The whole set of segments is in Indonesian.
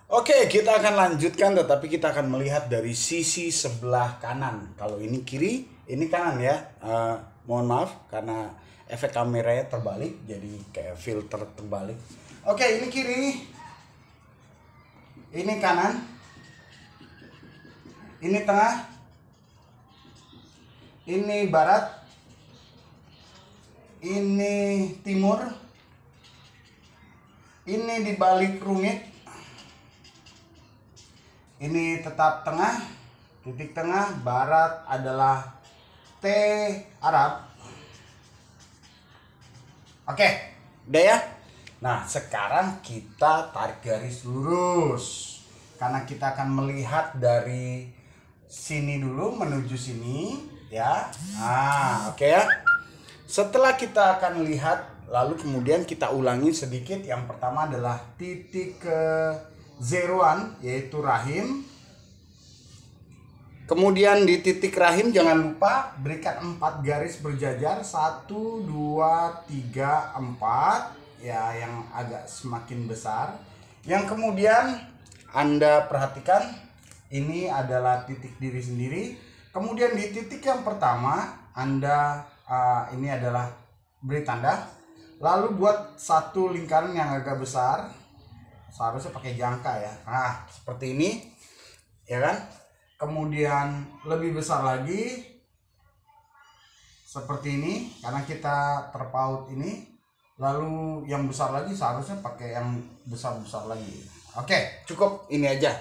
Oke, kita akan lanjutkan, tetapi kita akan melihat dari sisi sebelah kanan. Kalau ini kiri, ini kanan ya. Mohon maaf karena efek kameranya terbalik, jadi kayak filter terbalik. Oke, ini kiri, ini kanan, ini tengah, ini barat, ini timur, ini di balik rumit, ini tetap tengah, titik tengah. Barat adalah T Arab. Oke, udah ya. Nah, sekarang kita tarik garis lurus, karena kita akan melihat dari sini dulu menuju sini ya. Oke ya. Setelah kita akan lihat, lalu kemudian kita ulangi sedikit. Yang pertama adalah titik ke zeroan, yaitu rahim. Kemudian di titik rahim jangan lupa berikan 4 garis berjajar, 1, 2, 3, 4 ya, yang agak semakin besar. Yang kemudian Anda perhatikan ini adalah titik diri sendiri. Kemudian di titik yang pertama Anda ini adalah beri tanda, lalu buat satu lingkaran yang agak besar. Seharusnya pakai jangka ya. Nah, seperti ini ya kan. Kemudian lebih besar lagi seperti ini, karena kita terpaut ini. Lalu yang besar lagi seharusnya pakai yang besar-besar lagi. Oke, cukup ini aja.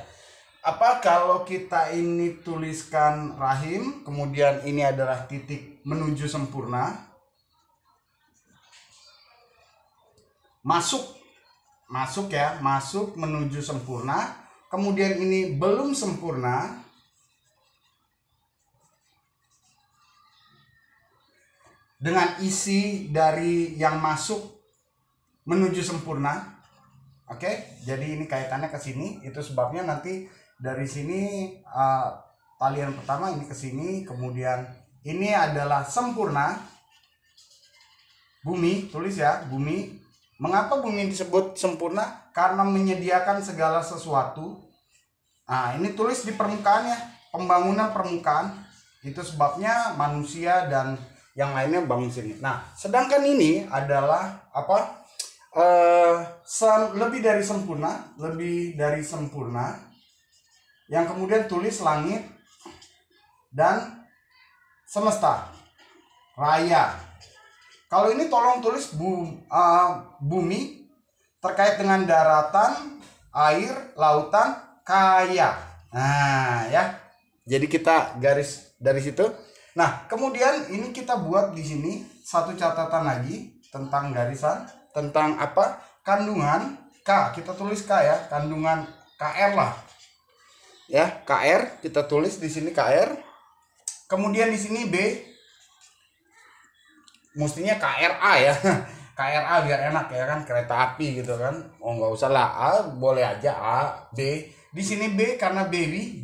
Apa kalau kita ini tuliskan rahim, kemudian ini adalah titik menuju sempurna. Masuk ya, masuk menuju sempurna. Kemudian ini belum sempurna. Dengan isi dari yang masuk menuju sempurna. Oke, jadi ini kaitannya ke sini. Itu sebabnya nanti dari sini talian pertama ini ke sini, kemudian ini adalah sempurna. Bumi, tulis ya, bumi. Mengapa bumi disebut sempurna? Karena menyediakan segala sesuatu. Nah, ini tulis di permukaannya, pembangunan permukaan. Itu sebabnya manusia dan yang lainnya bangun sini. Nah, sedangkan ini adalah apa? Lebih dari sempurna, yang kemudian tulis langit dan semesta raya. Kalau ini tolong tulis bumi terkait dengan daratan, air, lautan, kaya. Nah ya, jadi kita garis dari situ. Nah, kemudian ini kita buat di sini satu catatan lagi tentang garisan, tentang apa? Kandungan K, kita tulis K ya, kandungan KR lah. Ya, KR kita tulis di sini KR. Kemudian di sini B. Mestinya KRA ya. KRA biar enak ya kan, kereta api gitu kan. Oh, nggak usah lah A, boleh aja A, B. Di sini B karena baby,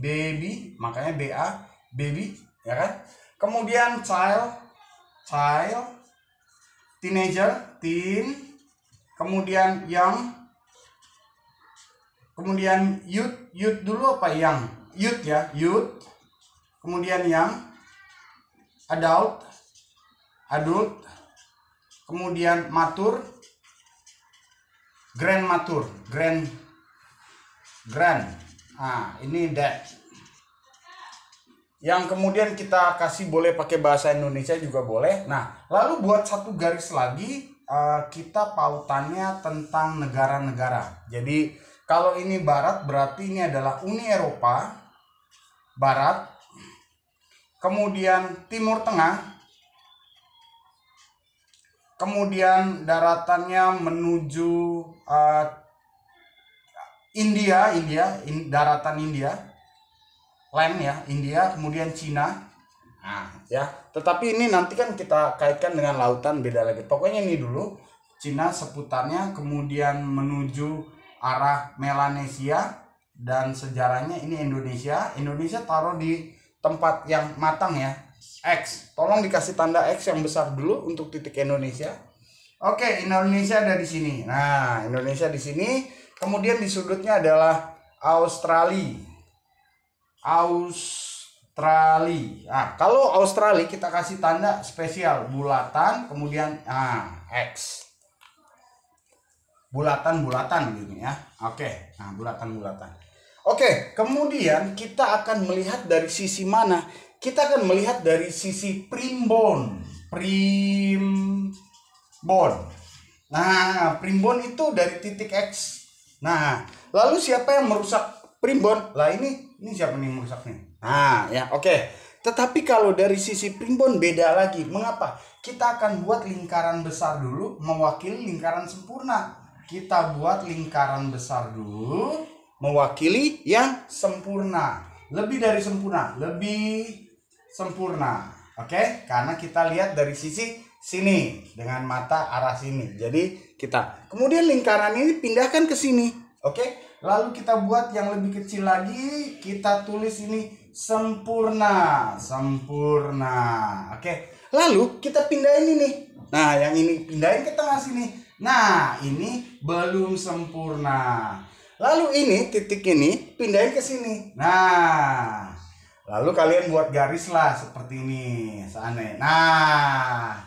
makanya BA, baby, ya kan? Kemudian child, teenager, teen, kemudian young, kemudian youth dulu apa young? Youth ya, youth. Kemudian young, adult, kemudian mature, grand. Nah, ini that. Yang kemudian kita kasih boleh pakai bahasa Indonesia juga boleh. Nah, lalu buat satu garis lagi, kita pautannya tentang negara-negara. Jadi kalau ini barat berarti ini adalah Uni Eropa, barat. Kemudian Timur Tengah. Kemudian daratannya menuju India, daratan India. Land ya, India, kemudian Cina. Nah, ya. Tetapi ini nanti kan kita kaitkan dengan lautan, beda lagi. Pokoknya ini dulu Cina seputarnya, kemudian menuju arah Melanesia, dan sejarahnya ini Indonesia. Indonesia taruh di tempat yang matang ya. X. Tolong dikasih tanda X yang besar dulu untuk titik Indonesia. Oke, Indonesia ada di sini. Nah, Indonesia di sini. Kemudian di sudutnya adalah Australia. Nah, kalau Australia kita kasih tanda spesial bulatan, kemudian X. Bulatan gitu ya. Oke, nah bulatan. Oke, kemudian kita akan melihat dari sisi mana? Kita akan melihat dari sisi primbon. Nah, primbon itu dari titik X. Nah, lalu siapa yang merusak primbon? Lah ini siapa nih yang merusak nih? Nah, ya oke. Tetapi kalau dari sisi primbon beda lagi. Mengapa? Kita akan buat lingkaran besar dulu mewakili lingkaran sempurna. Kita buat lingkaran besar dulu mewakili yang sempurna. Lebih dari sempurna, Oke? Karena kita lihat dari sisi sini dengan mata arah sini. Jadi kita kemudian lingkaran ini pindahkan ke sini. Oke? Lalu kita buat yang lebih kecil lagi, kita tulis ini sempurna. Oke. Lalu kita pindahin ini. Nah, yang ini pindahin ke tengah sini. Nah, ini belum sempurna. Lalu ini titik ini pindahin ke sini. Nah, lalu kalian buat garis lah seperti ini. Nah.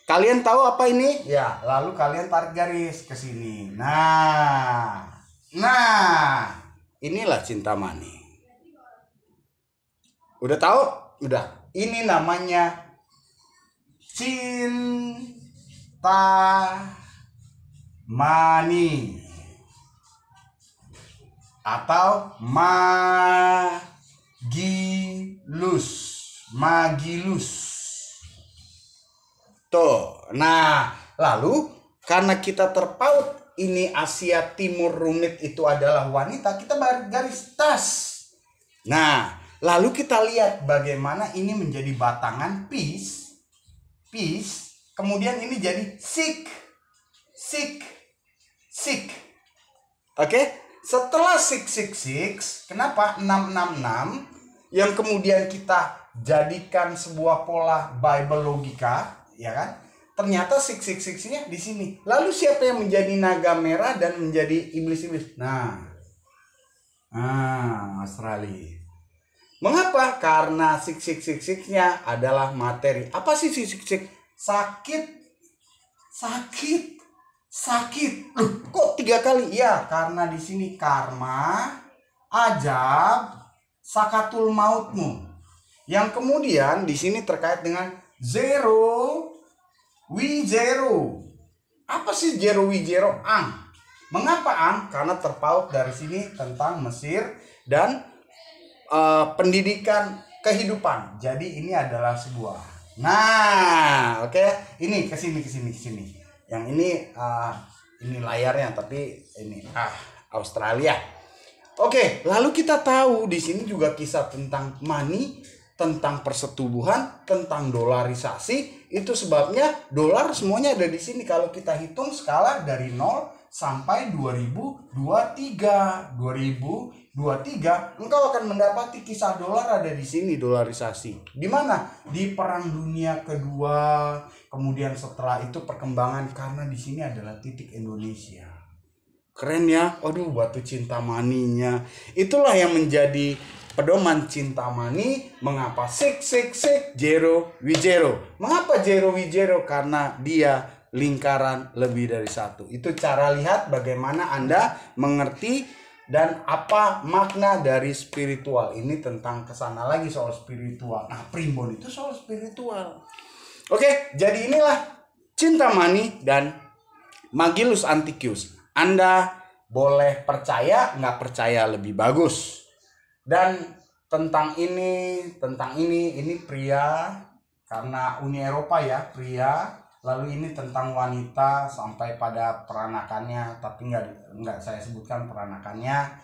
Kalian tahu apa ini? Ya, lalu kalian tarik garis ke sini. Nah. Inilah Cintamani. Udah tahu? Udah. Ini namanya Cintamani atau Magilus. Tuh. Nah, lalu karena kita terpaut ini Asia Timur rumit itu adalah wanita, kita garis tas. Nah, lalu kita lihat bagaimana ini menjadi batangan peace, kemudian ini jadi sik. Oke? Setelah sik, kenapa 666 yang kemudian kita jadikan sebuah pola Bible logika, ya kan? Ternyata sik-nya di sini. Lalu siapa yang menjadi naga merah dan menjadi iblis-iblis? Nah, Australia. Mengapa? Karena sik-nya adalah materi. Apa sih sik? Sakit. Kok 3 kali? Ya, karena di sini karma, ajab, sakatul mautmu. Yang kemudian di sini terkait dengan zero, Apa sih zero, Ang? Mengapa Ang? Karena terpaut dari sini tentang Mesir dan pendidikan kehidupan. Jadi ini adalah sebuah. Nah, oke. Ini kesini. Yang ini layarnya, tapi ini Australia. Oke, lalu kita tahu di sini juga kisah tentang money, tentang persetubuhan, tentang dolarisasi. Itu sebabnya dolar semuanya ada di sini. Kalau kita hitung skala dari 0 sampai 2023, engkau akan mendapati kisah dolar ada di sini, dolarisasi. Di mana? Di Perang Dunia Kedua. Kemudian setelah itu perkembangan, karena di sini adalah titik Indonesia. Keren ya? Aduh, batu Cintamaninya. Itulah yang menjadi pedoman Cintamani. Mengapa sik, zero, Mengapa zero, Karena dia lingkaran lebih dari satu. Itu cara lihat bagaimana Anda mengerti dan apa makna dari spiritual. Ini tentang kesana lagi soal spiritual. Nah, primbon itu soal spiritual. Oke, jadi inilah Cintamani dan Magillus Anticius. Anda boleh percaya, nggak percaya lebih bagus. Dan tentang ini pria, karena Uni Eropa ya, pria. Lalu ini tentang wanita sampai pada peranakannya, tapi nggak saya sebutkan peranakannya.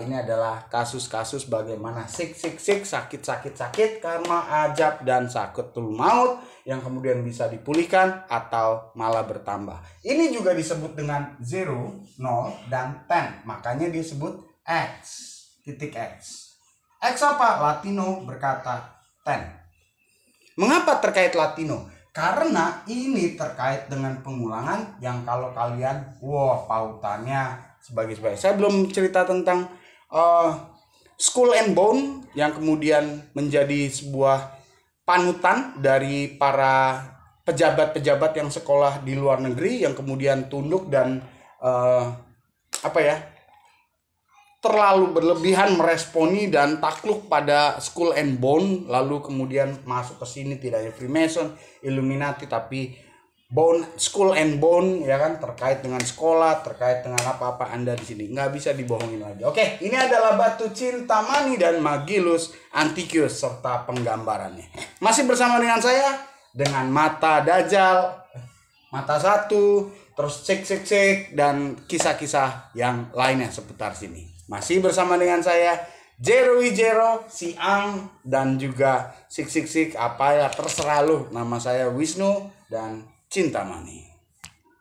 Ini adalah kasus-kasus bagaimana sik, sakit, karma, ajab, dan sakatul maut yang kemudian bisa dipulihkan atau malah bertambah. Ini juga disebut dengan 0, 0, dan 10. Makanya disebut X, titik X. X apa? Latino berkata 10. Mengapa terkait Latino? Karena ini terkait dengan pengulangan yang kalau kalian pautannya sebagai. Saya belum cerita tentang Skull and Bone yang kemudian menjadi sebuah panutan dari para pejabat-pejabat yang sekolah di luar negeri yang kemudian tunduk dan terlalu berlebihan meresponi dan takluk pada Skull and Bone, lalu kemudian masuk ke sini tidak hanya Freemason, Illuminati, tapi Skull and Bone, ya kan, terkait dengan sekolah, terkait dengan apa-apa Anda di sini nggak bisa dibohongin lagi. Oke, ini adalah batu Cintamani dan Magillus Anticius serta penggambarannya. Masih bersama dengan saya dengan mata Dajjal, mata satu, terus cek dan kisah-kisah yang lainnya seputar sini. Masih bersama dengan saya Jero Wijero, Siang, dan juga Sik apa ya terserah lu. Nama saya Wisnu dan Cintamani.